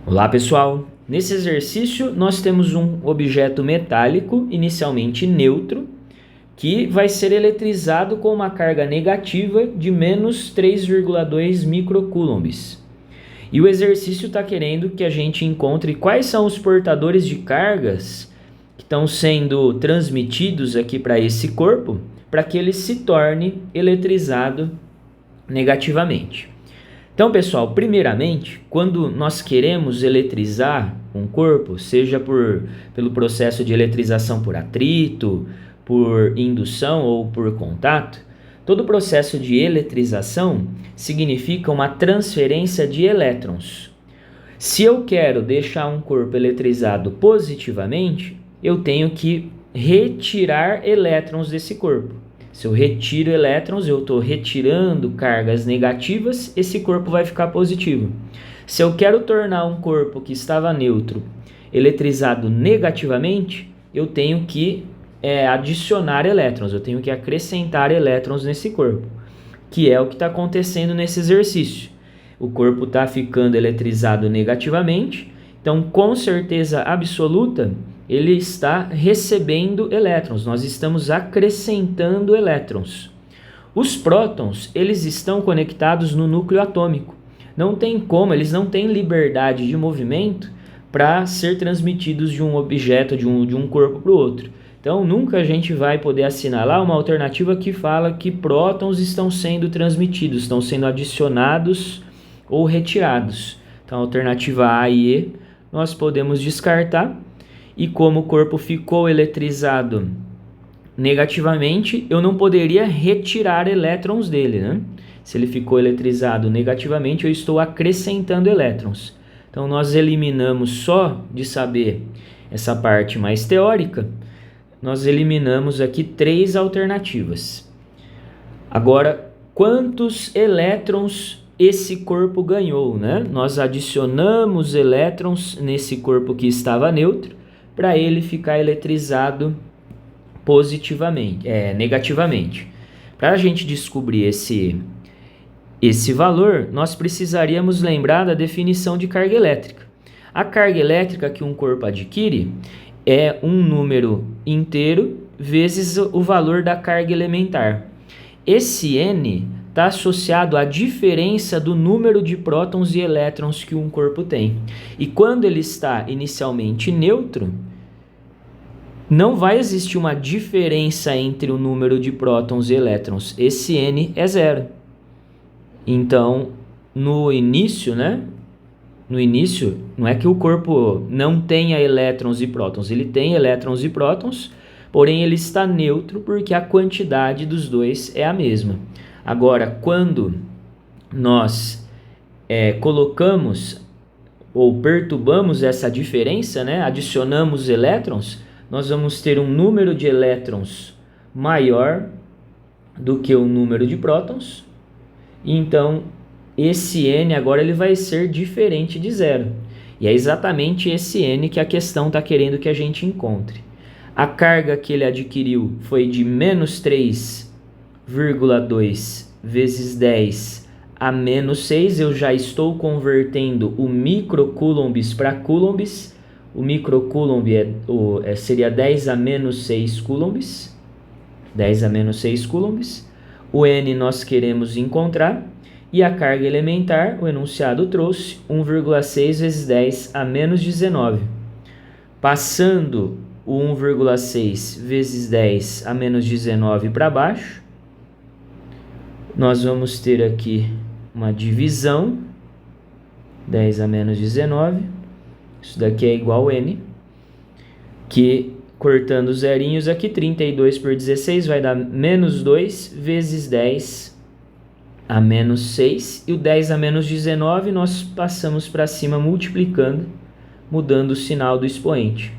Olá pessoal, nesse exercício nós temos um objeto metálico inicialmente neutro que vai ser eletrizado com uma carga negativa de menos 3,2 microcoulombs. E o exercício está querendo que a gente encontre quais são os portadores de cargas que estão sendo transmitidos aqui para esse corpo para que ele se torne eletrizado negativamente. Então, pessoal, primeiramente, quando nós queremos eletrizar um corpo, seja pelo processo de eletrização por atrito, por indução ou por contato, todo processo de eletrização significa uma transferência de elétrons. Se eu quero deixar um corpo eletrizado positivamente, eu tenho que retirar elétrons desse corpo. Se eu retiro elétrons, eu estou retirando cargas negativas, esse corpo vai ficar positivo. Se eu quero tornar um corpo que estava neutro eletrizado negativamente, eu tenho que adicionar elétrons, eu tenho que acrescentar elétrons nesse corpo, que é o que está acontecendo nesse exercício. O corpo está ficando eletrizado negativamente, então com certeza absoluta, ele está recebendo elétrons, nós estamos acrescentando elétrons. Os prótons, eles estão conectados no núcleo atômico. Não tem como, eles não têm liberdade de movimento para ser transmitidos de um objeto, de um corpo para o outro. Então, nunca a gente vai poder assinalar uma alternativa que fala que prótons estão sendo transmitidos, estão sendo adicionados ou retirados. Então, a alternativa A e E nós podemos descartar. E como o corpo ficou eletrizado negativamente, eu não poderia retirar elétrons dele, né? Se ele ficou eletrizado negativamente, eu estou acrescentando elétrons. Então, nós eliminamos só de saber essa parte mais teórica, nós eliminamos aqui 3 alternativas. Agora, quantos elétrons esse corpo ganhou, né? Nós adicionamos elétrons nesse corpo que estava neutro, para ele ficar eletrizado negativamente. Para a gente descobrir esse valor, nós precisaríamos lembrar da definição de carga elétrica. A carga elétrica que um corpo adquire é um número inteiro vezes o valor da carga elementar. Esse N está associado à diferença do número de prótons e elétrons que um corpo tem. E quando ele está inicialmente neutro, não vai existir uma diferença entre o número de prótons e elétrons. Esse N é 0. Então, no início, não é que o corpo não tenha elétrons e prótons. Ele tem elétrons e prótons, porém ele está neutro porque a quantidade dos dois é a mesma. Agora, quando nós colocamos ou perturbamos essa diferença, adicionamos elétrons, nós vamos ter um número de elétrons maior do que o número de prótons. Então, esse N agora ele vai ser diferente de 0. E é exatamente esse N que a questão está querendo que a gente encontre. A carga que ele adquiriu foi de menos 3,2 vezes 10 a menos 6. Eu já estou convertendo o microcoulombs para coulombs. O microcoulomb seria 10 a menos 6 coulombs. 10 a menos 6 coulombs. O N nós queremos encontrar. E a carga elementar, o enunciado trouxe 1,6 vezes 10 a menos 19. Passando o 1,6 vezes 10 a menos 19 para baixo, nós vamos ter aqui uma divisão. 10 a menos 19. Isso daqui é igual a N. Que, cortando os zerinhos aqui, 32 por 16 vai dar menos 2 vezes 10 a menos 6, e o 10 a menos 19 nós passamos para cima multiplicando, mudando o sinal do expoente.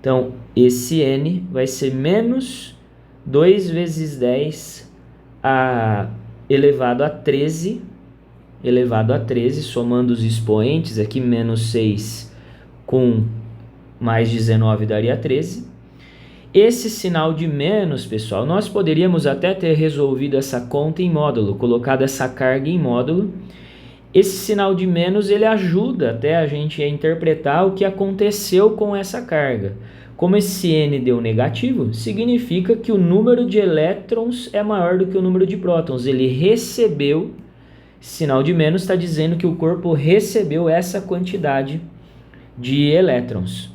Então, esse N vai ser menos 2 vezes 10 elevado a 13, somando os expoentes, aqui menos 6 com mais 19 daria 13. Esse sinal de menos, pessoal, nós poderíamos até ter resolvido essa conta em módulo, colocado essa carga em módulo Esse sinal de menos ele ajuda até a gente a interpretar o que aconteceu com essa carga. Como esse N deu negativo, significa que o número de elétrons é maior do que o número de prótons. Ele recebeu, sinal de menos está dizendo que o corpo recebeu essa quantidade de elétrons.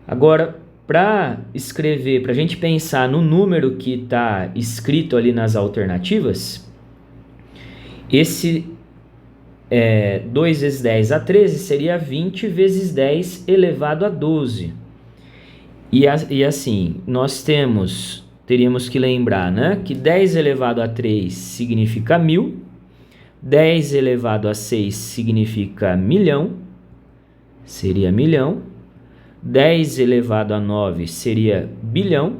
Agora, para escrever, para a gente pensar no número que está escrito ali nas alternativas, esse 2 vezes 10 a 13 seria 20 vezes 10 elevado a 12. E assim, nós teríamos que lembrar, né, que 10 elevado a 3 significa 1000, 10 elevado a 6 significa milhão, seria milhão, 10 elevado a 9 seria bilhão,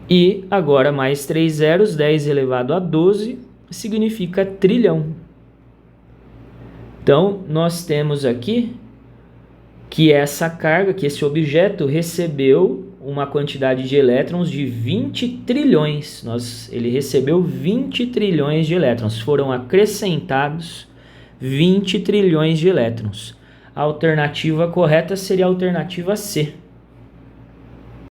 e agora mais 3 zeros, 10 elevado a 12 significa trilhão. Então, nós temos aqui que essa carga, que esse objeto recebeu uma quantidade de elétrons de 20 trilhões. Ele recebeu 20 trilhões de elétrons. Foram acrescentados 20 trilhões de elétrons. A alternativa correta seria a alternativa C.